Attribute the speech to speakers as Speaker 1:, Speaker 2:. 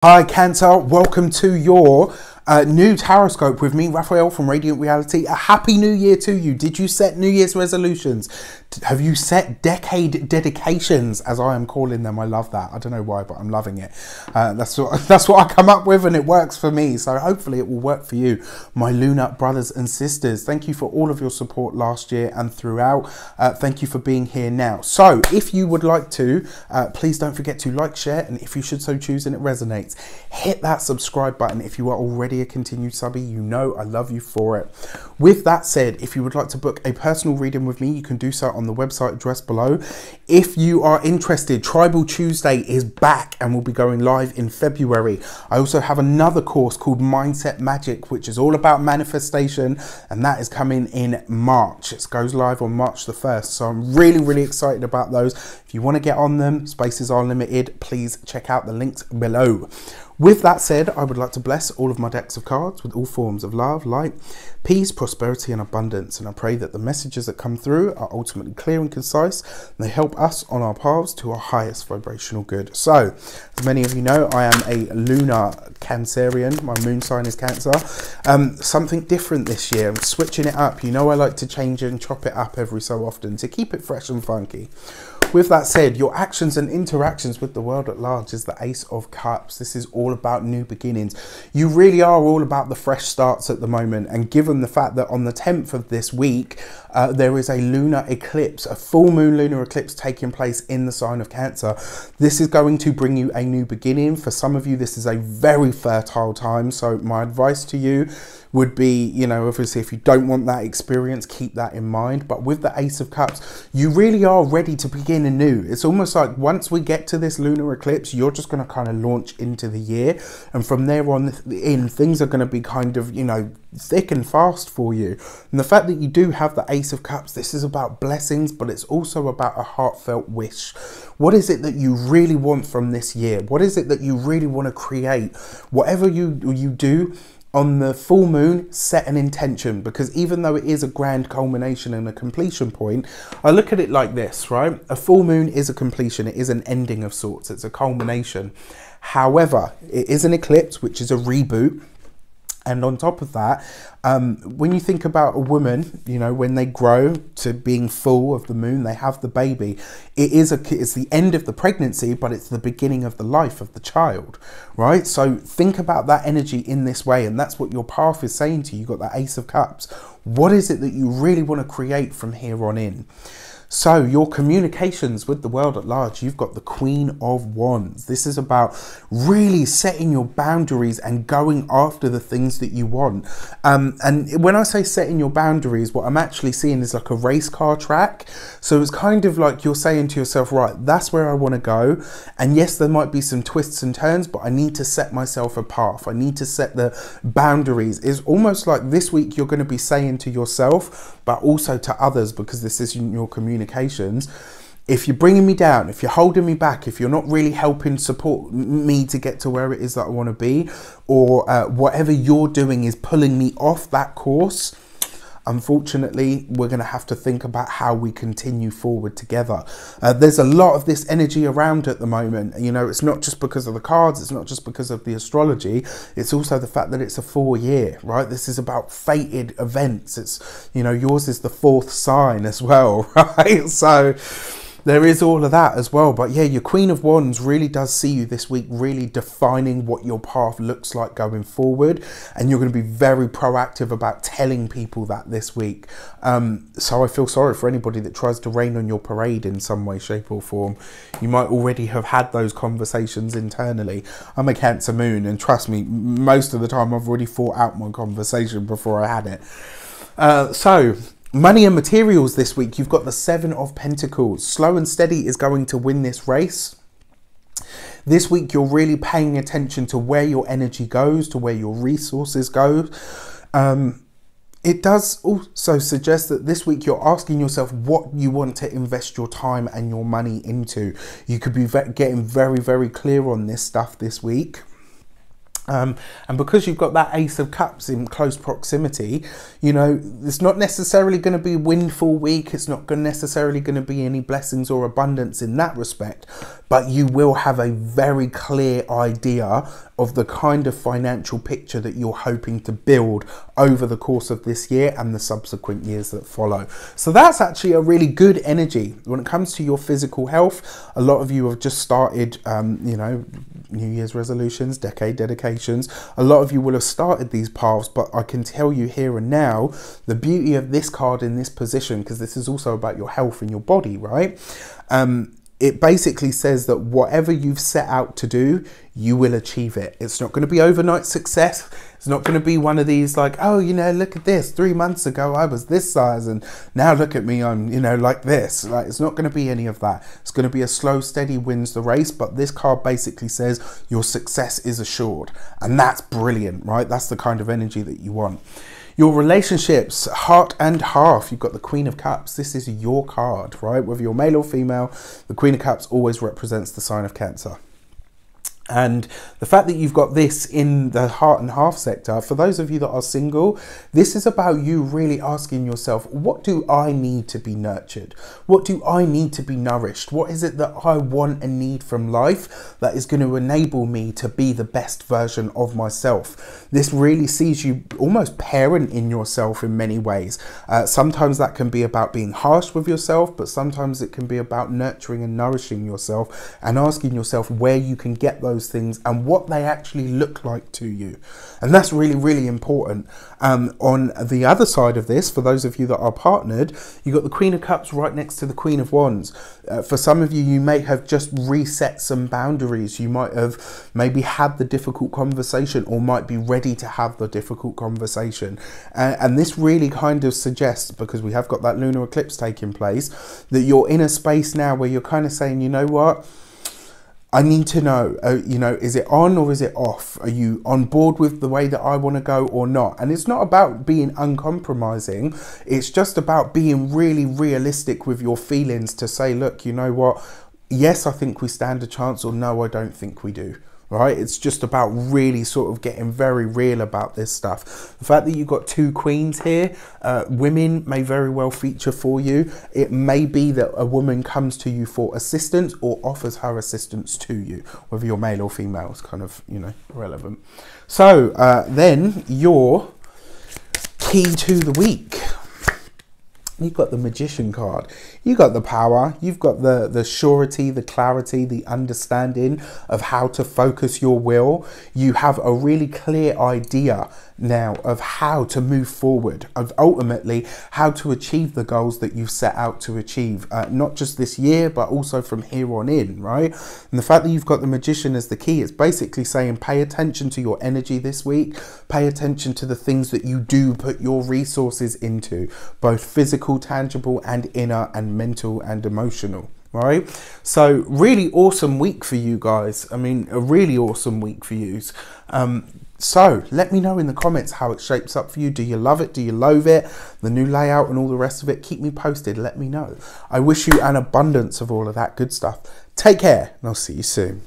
Speaker 1: Hi Cancer, welcome to your new Taroscope with me, Raphael from Reydiant Reality. A happy new year to you. Did you set New Year's resolutions? Have you set decade dedications, as I am calling them? I love that. I don't know why, but I'm loving it. That's what I come up with, and it works for me. So hopefully it will work for you, my lunar brothers and sisters. Thank you for all of your support last year and throughout. Thank you for being here now. So if you would like to, please don't forget to like, share, and if you should so choose and it resonates, hit that subscribe button. If you are already a continued subby, you know I love you for it. With that said, if you would like to book a personal reading with me, you can do so on the website address below. If you are interested, Tribal Tuesday is back and will be going live in February. I also have another course called Mindset Magic, which is all about manifestation, and that is coming in March. It goes live on March the 1st, so I'm really excited about those. If you want to get on them, spaces are limited. Please check out the links below. With that said, I would like to bless all of my decks of cards with all forms of love, light, peace, prosperity and abundance. And I pray that the messages that come through are ultimately clear and concise, and they help us on our paths to our highest vibrational good. So, as many of you know, I am a lunar Cancerian. My moon sign is Cancer. Something different this year. I'm switching it up. You know I like to change it and chop it up every so often to keep it fresh and funky. With that said, your actions and interactions with the world at large is the Ace of Cups. This is all about new beginnings. You really are all about the fresh starts at the moment. And given the fact that on the 10th of this week, there is a lunar eclipse, a full moon lunar eclipse taking place in the sign of Cancer. This is going to bring you a new beginning. For some of you, this is a very fertile time. So my advice to you would be, you know, obviously if you don't want that experience, keep that in mind. But with the Ace of Cups, you really are ready to begin anew. It's almost like once we get to this lunar eclipse, you're just going to kind of launch into the year. And from there on in, things are going to be kind of, you know, thick and fast for you. And the fact that you do have the Ace of Cups, this is about blessings, but it's also about a heartfelt wish. What is it that you really want from this year? What is it that you really want to create? Whatever you do, on the full moon, set an intention, because even though it is a grand culmination and a completion point, I look at it like this, right? A full moon is a completion. It is an ending of sorts. It's a culmination. However, it is an eclipse, which is a reboot. And on top of that, when you think about a woman, you know, when they grow to being full of the moon, they have the baby. It's the end of the pregnancy, but it's the beginning of the life of the child, right? So think about that energy in this way. And that's what your path is saying to you. You've got that Ace of Cups. What is it that you really want to create from here on in? So your communications with the world at large, you've got the Queen of Wands. This is about really setting your boundaries and going after the things that you want. And when I say setting your boundaries, what I'm actually seeing is like a race car track. So it's kind of like you're saying to yourself, right, that's where I want to go. And yes, there might be some twists and turns, but I need to set myself a path. I need to set the boundaries. It's almost like this week you're going to be saying to yourself, but also to others, because this is your communications. If you're bringing me down, if you're holding me back, if you're not really helping support me to get to where it is that I want to be, or whatever you're doing is pulling me off that course, unfortunately, we're going to have to think about how we continue forward together. There's a lot of this energy around at the moment. You know, it's not just because of the cards. It's not just because of the astrology. It's also the fact that it's a 4 year, right? This is about fated events. It's, you know, yours is the 4th sign as well, right? So there is all of that as well. But yeah, your Queen of Wands really does see you this week really defining what your path looks like going forward. And you're going to be very proactive about telling people that this week. So I feel sorry for anybody that tries to rain on your parade in some way, shape or form. You might already have had those conversations internally. I'm a Cancer moon, and trust me, most of the time I've already thought out my conversation before I had it. So money and materials this week, you've got the 7 of Pentacles. Slow and steady is going to win this race. This week, you're really paying attention to where your energy goes, to where your resources go. It does also suggest that this week you're asking yourself what you want to invest your time and your money into. You could be getting very clear on this stuff this week. And because you've got that Ace of Cups in close proximity, you know, it's not necessarily going to be a windfall week. It's not necessarily going to be any blessings or abundance in that respect. But you will have a very clear idea of the kind of financial picture that you're hoping to build over the course of this year and the subsequent years that follow. So that's actually a really good energy. When it comes to your physical health, a lot of you have just started, you know, New Year's resolutions, decade dedications. A lot of you will have started these paths, but I can tell you here and now, the beauty of this card in this position, because this is also about your health and your body, right? It basically says that whatever you've set out to do, you will achieve it. It's not going to be overnight success. It's not going to be one of these like, oh, you know, look at this. 3 months ago, I was this size and now look at me, I'm, you know, like this. Like, it's not going to be any of that. It's going to be a slow, steady wins the race. But this card basically says your success is assured. And that's brilliant, right? That's the kind of energy that you want. Your relationships, heart and half. You've got the Queen of Cups. This is your card, right? Whether you're male or female, the Queen of Cups always represents the sign of Cancer. And the fact that you've got this in the heart and half sector, for those of you that are single, this is about you really asking yourself, what do I need to be nurtured? What do I need to be nourished? What is it that I want and need from life that is going to enable me to be the best version of myself? This really sees you almost parenting yourself in many ways. Sometimes that can be about being harsh with yourself, but sometimes it can be about nurturing and nourishing yourself and asking yourself where you can get those things and what they actually look like to you. And that's really, really important. On the other side of this, for those of you that are partnered, you've got the Queen of Cups right next to the Queen of Wands. For some of you, you may have just reset some boundaries. You might have maybe had the difficult conversation or might be ready to have the difficult conversation. And this really kind of suggests, because we have got that lunar eclipse taking place, that you're in a space now where you're kind of saying, you know what? I need to know, you know, is it on or is it off? Are you on board with the way that I want to go or not? And it's not about being uncompromising. It's just about being really realistic with your feelings to say, look, you know what? Yes, I think we stand a chance, or no, I don't think we do. Right? It's just about really sort of getting very real about this stuff. The fact that you've got two queens here, women may very well feature for you. It may be that a woman comes to you for assistance or offers her assistance to you, whether you're male or female is kind of, you know, irrelevant. So then your key to the week. You've got the Magician card. You've got the power. You've got the surety, the clarity, the understanding of how to focus your will. You have a really clear idea now of how to move forward, of ultimately how to achieve the goals that you've set out to achieve, not just this year, but also from here on in, right? And the fact that you've got the Magician as the key, it's basically saying pay attention to your energy this week, pay attention to the things that you do put your resources into, both physical, tangible, and inner, and mental and emotional. Right, so really awesome week for you guys. I mean, a really awesome week for you. So let me know in the comments how it shapes up for you. Do you love it? Do you loathe it? The new layout and all the rest of it? Keep me posted. Let me know. I wish you an abundance of all of that good stuff. Take care, and I'll see you soon.